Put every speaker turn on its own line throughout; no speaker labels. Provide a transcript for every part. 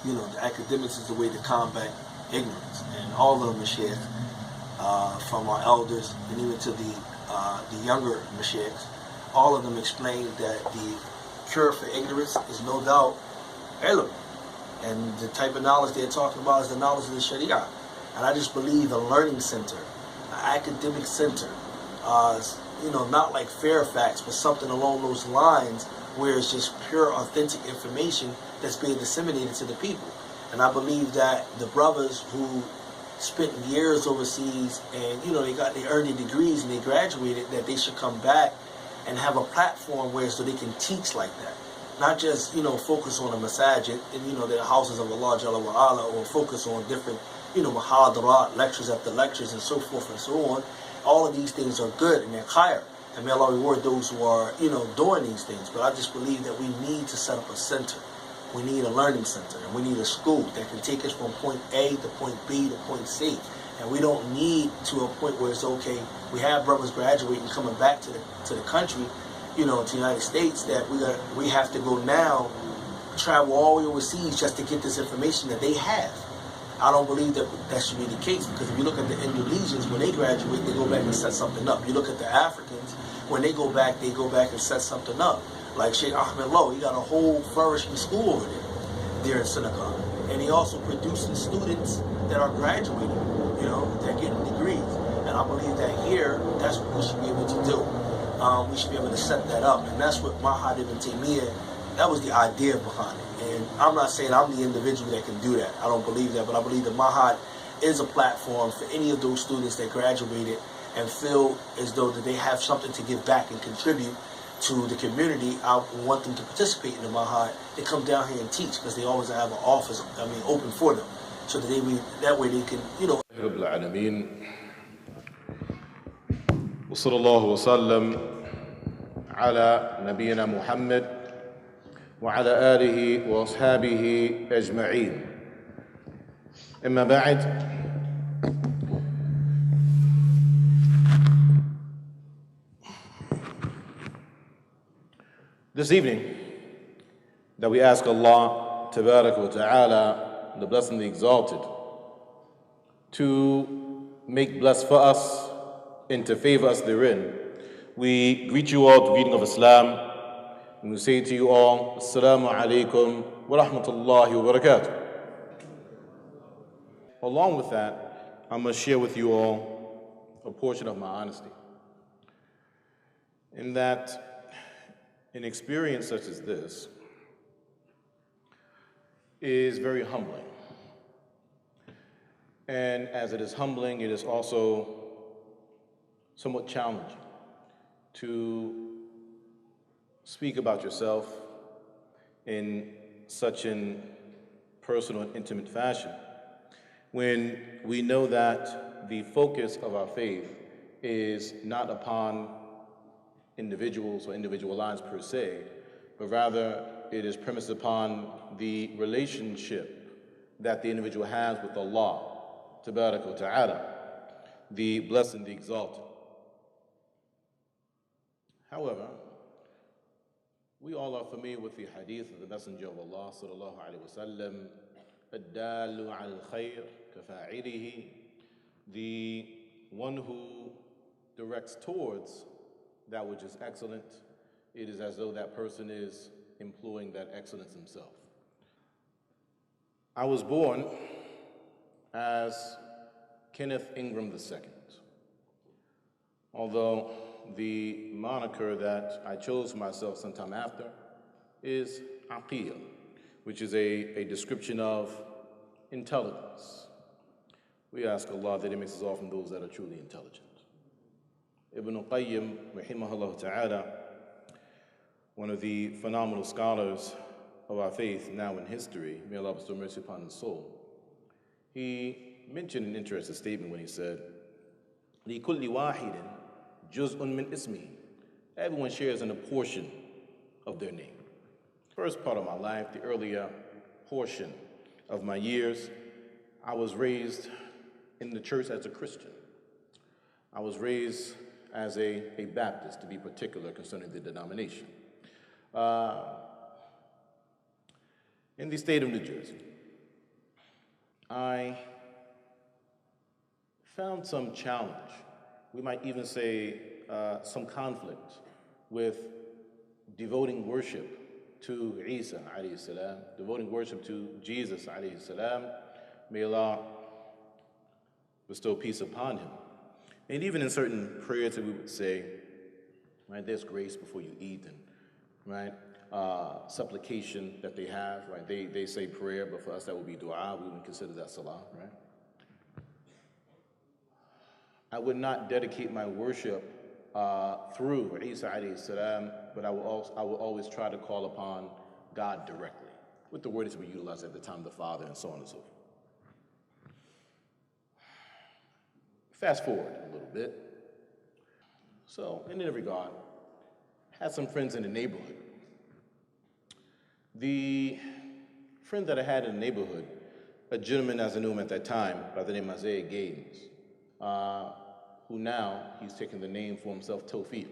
the academics is the way to combat ignorance. And all of the mashaykh, from our elders and even to the younger mashaykhs, all of them explain that the cure for ignorance is no doubt ilm. And the type of knowledge they're talking about is the knowledge of the Sharia. And I just believe a learning center, an academic center, not like Fairfax, but something along those lines where it's just pure, authentic information that's being disseminated to the people. And I believe that the brothers who spent years overseas and, they earned their degrees and they graduated, that they should come back and have a platform where so they can teach like that. Not just, focus on a masajid and, the houses of Allah Jalla wa Ala, or focus on different, muhadarat, lectures after lectures and so forth and so on. All of these things are good and they're higher. And may Allah reward those who are, doing these things. But I just believe that we need to set up a center. We need a learning center, and we need a school that can take us from point A to point B to point C. And we don't need to a point where it's okay. We have brothers graduating, coming back to the country, to the United States, that we have to go now, travel all the way overseas just to get this information that they have. I don't believe that should be the case, because if you look at the Indonesians, when they graduate, they go back and set something up. You look at the Africans, when they go back and set something up. Like Sheikh Ahmed Lowe, he got a whole flourishing school over there in Senegal. And he also producing students that are graduating, they're getting degrees. And I believe that here, that's what we should be able to do. We should be able to set that up. And that's what Mahad Ibn Taymiyyah, that was the idea behind it. And I'm not saying I'm the individual that can do that. I don't believe that. But I believe that Mahad is a platform for any of those students that graduated and feel as though that they have something to give back and contribute to the community. I want them to participate in the Mahad. They come down here and teach, because they always have an office, open for them, so that that way they can,
رب العالمين وصلى الله وسلم على نبينا محمد وعلى آله وأصحابه أجمعين. أما بعد، this evening, that we ask Allah Tabarak wa Ta'ala, the Blessed and the Exalted, to make blessed for us and to favor us therein. We greet you all with the greeting of Islam, and we say to you all, Assalamu alaikum wa rahmatullahi wa barakatuh. Along with that, I'm going to share with you all a portion of my honesty. In that, an experience such as this is very humbling. And as it is humbling, it is also somewhat challenging to speak about yourself in such an personal and intimate fashion, when we know that the focus of our faith is not upon individuals or individual lives per se, but rather it is premised upon the relationship that the individual has with Allah, Tabarak wa Ta'ala, the Blessed and the Exalted. However, we all are familiar with the hadith of the Messenger of Allah, sallallahu alaihi wasallam, الدال على الخير كفاعله, the one who directs towards that which is excellent, it is as though that person is employing that excellence himself. I was born as Kenneth Ingram II, although the moniker that I chose for myself sometime after is Aqil, which is a description of intelligence. We ask Allah that He makes us all from those that are truly intelligent. Ibn Qayyim, rahimahullah ta'ala, one of the phenomenal scholars of our faith now in history, may Allah bestow mercy upon his soul, he mentioned an interesting statement when he said, لِكُلِّ وَاحِدٍ جُزْءٌ مِّنْ إِسْمِهِ. Everyone shares in a portion of their name. First part of my life, the earlier portion of my years, I was raised in the church as a Christian. I was raised as a Baptist, to be particular concerning the denomination, in the state of New Jersey. I found some challenge, we might even say some conflict, with devoting worship to Isa alayhi salam, devoting worship to Jesus alayhi salam. May Allah bestow peace upon him. And even in certain prayers that we would say, right, there's grace before you eat, and right, supplication that they have, right? They say prayer, but for us that would be dua. We wouldn't consider that salah, right? I would not dedicate my worship through Isa alayhi salam, but I will always try to call upon God directly with the words we utilized at the time, the Father, and so on and so forth. Fast forward a little bit. So, in that regard, had some friends in the neighborhood. The friend that I had in the neighborhood, a gentleman, as I knew him at that time, by the name of Isaiah Gaines, who now he's taken the name for himself, Tawfiq,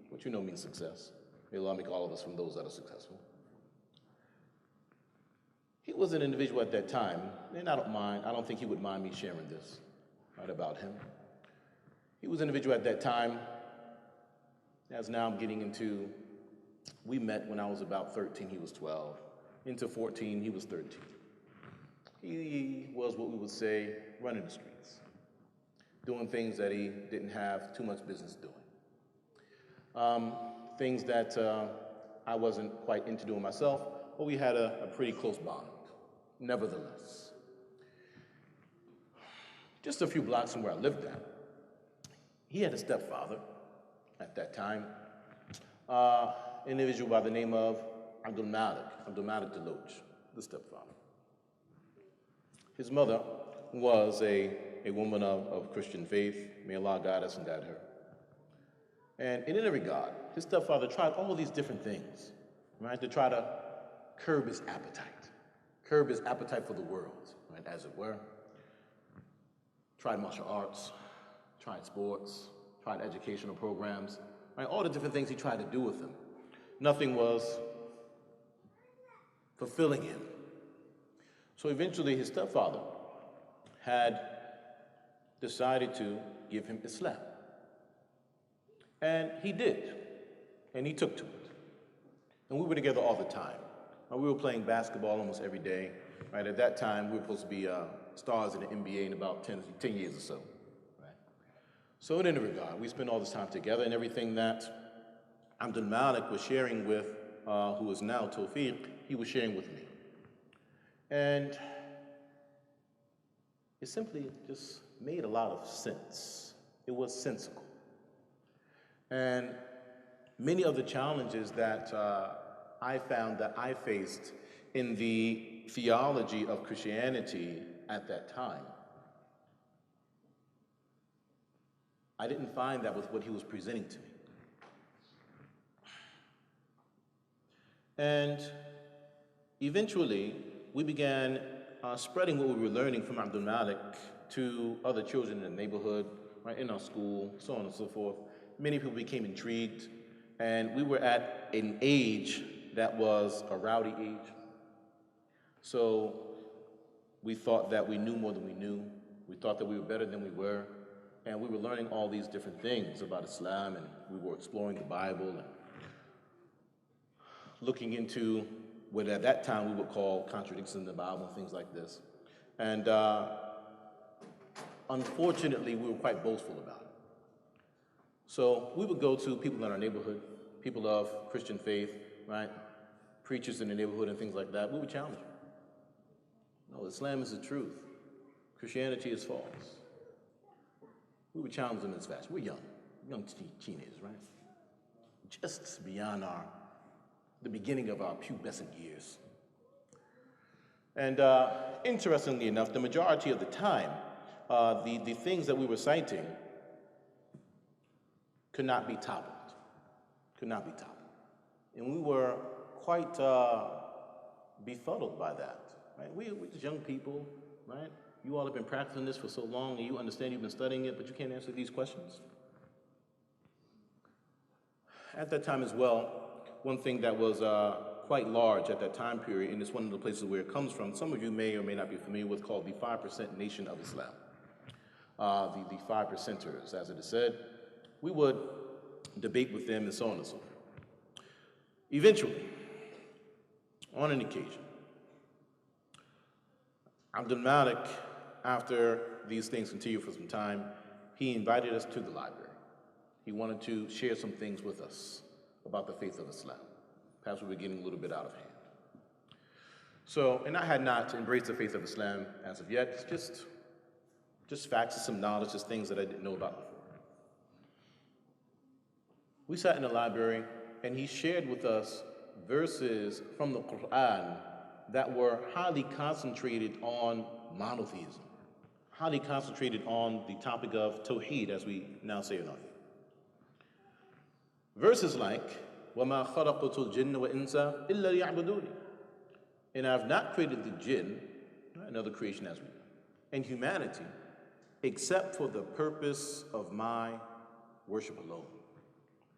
which you know means success. May Allah make all of us from those that are successful. He was an individual at that time, and I don't think he would mind me sharing this, right, about him. He was an individual at that time, as now I'm getting into, we met when I was about 13, he was 12. Into 14, he was 13. He was what we would say running the streets, doing things that he didn't have too much business doing. Things that I wasn't quite into doing myself, but we had a pretty close bond, nevertheless. Just a few blocks from where I lived at, he had a stepfather at that time, an individual by the name of Abdul Malik Deloach, the stepfather. His mother was a woman of Christian faith. May Allah guide us and guide her. And in any regard, his stepfather tried all these different things, right, to try to curb his appetite for the world, right, as it were. Tried martial arts, tried sports, tried educational programs, right, all the different things he tried to do with him. Nothing was fulfilling him. So eventually his stepfather had decided to give him Islam. And he did, and he took to it. And we were together all the time. We were playing basketball almost every day, right? At that time, we were supposed to be stars in the NBA in about 10 years or so, right? So in any regard, we spent all this time together, and everything that Abdul Malik was sharing with, who is now Tawfiq, he was sharing with me. And it simply just made a lot of sense. It was sensical. And many of the challenges that I found that I faced in the theology of Christianity at that time, I didn't find that with what he was presenting to me. And eventually, we began spreading what we were learning from Abdul Malik to other children in the neighborhood, right, in our school, so on and so forth. Many people became intrigued, and we were at an age that was a rowdy age. So we thought that we knew more than we knew. We thought that we were better than we were. And we were learning all these different things about Islam, and we were exploring the Bible and looking into what at that time we would call contradictions in the Bible and things like this. And unfortunately, we were quite boastful about it. So we would go to people in our neighborhood, people of Christian faith, right? Preachers in the neighborhood and things like that. We would challenge them. No, Islam is the truth. Christianity is false. We would challenge them in this fashion. We're young teenagers, right? Just beyond the beginning of our pubescent years. And interestingly enough, the majority of the time, the things that we were citing could not be toppled. And we were quite befuddled by that, right? We're just young people, right? You all have been practicing this for so long, and you understand you've been studying it, but you can't answer these questions. At that time as well, one thing that was quite large at that time period, and it's one of the places where it comes from. Some of you may or may not be familiar with called the 5% Nation of Islam. The 5%ers, as it is said. We would debate with them and so on and so forth. Eventually, on an occasion, Abdul Malik, after these things continued for some time, he invited us to the library. He wanted to share some things with us about the faith of Islam. Perhaps we were getting a little bit out of hand. So, and I had not embraced the faith of Islam as of yet. It's just facts, some knowledge, just things that I didn't know about before. We sat in the library, and he shared with us verses from the Quran that were highly concentrated on monotheism, highly concentrated on the topic of Tawheed, as we now say in our faith. Verses like, وَمَا خَلَقْتُ الْجِنَّ وَإِنسَ إِلَّا لِيَعْبُدُونِ. And I have not created the jinn, another creation as we know, and humanity, except for the purpose of my worship alone.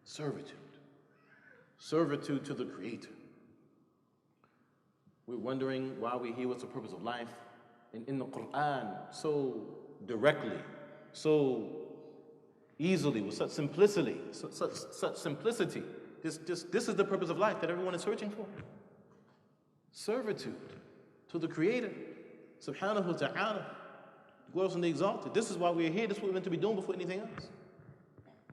Servitude. Servitude to the Creator. We're wondering why we're here, what's the purpose of life. And in the Quran, so directly, so easily, with such simplicity, such simplicity. This is the purpose of life that everyone is searching for. Servitude to the Creator, subhanahu wa ta'ala, glorious and exalted. This is why we're here. This is what we're meant to be doing before anything else.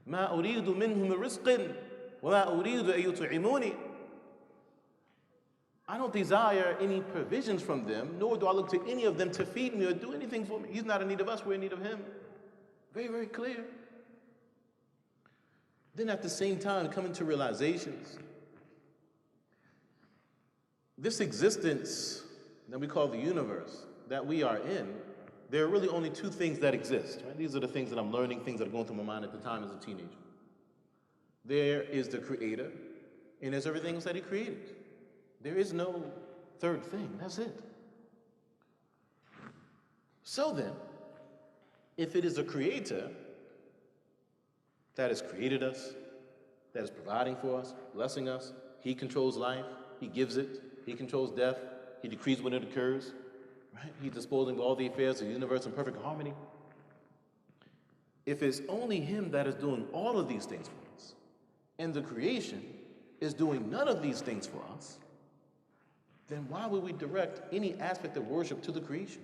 مَا أُرِيدُ مِنْهُمْ رِزْقٍ وَمَا أُرِيدُ أَن يُطْعِمُونِ. I don't desire any provisions from them, nor do I look to any of them to feed me or do anything for me. He's not in need of us, we're in need of him. Very, very clear. Then at the same time, coming to realizations. This existence that we call the universe that we are in, there are really only two things that exist. Right? These are the things that I'm learning, things that are going through my mind at the time as a teenager. There is the Creator, and there's everything else that he created. There is no third thing. That's it. So then, if it is a Creator that has created us, that is providing for us, blessing us, he controls life, he gives it, he controls death, he decrees when it occurs, right? He's disposing of all the affairs of the universe in perfect harmony. If it's only him that is doing all of these things for us, and the creation is doing none of these things for us, then why would we direct any aspect of worship to the creation?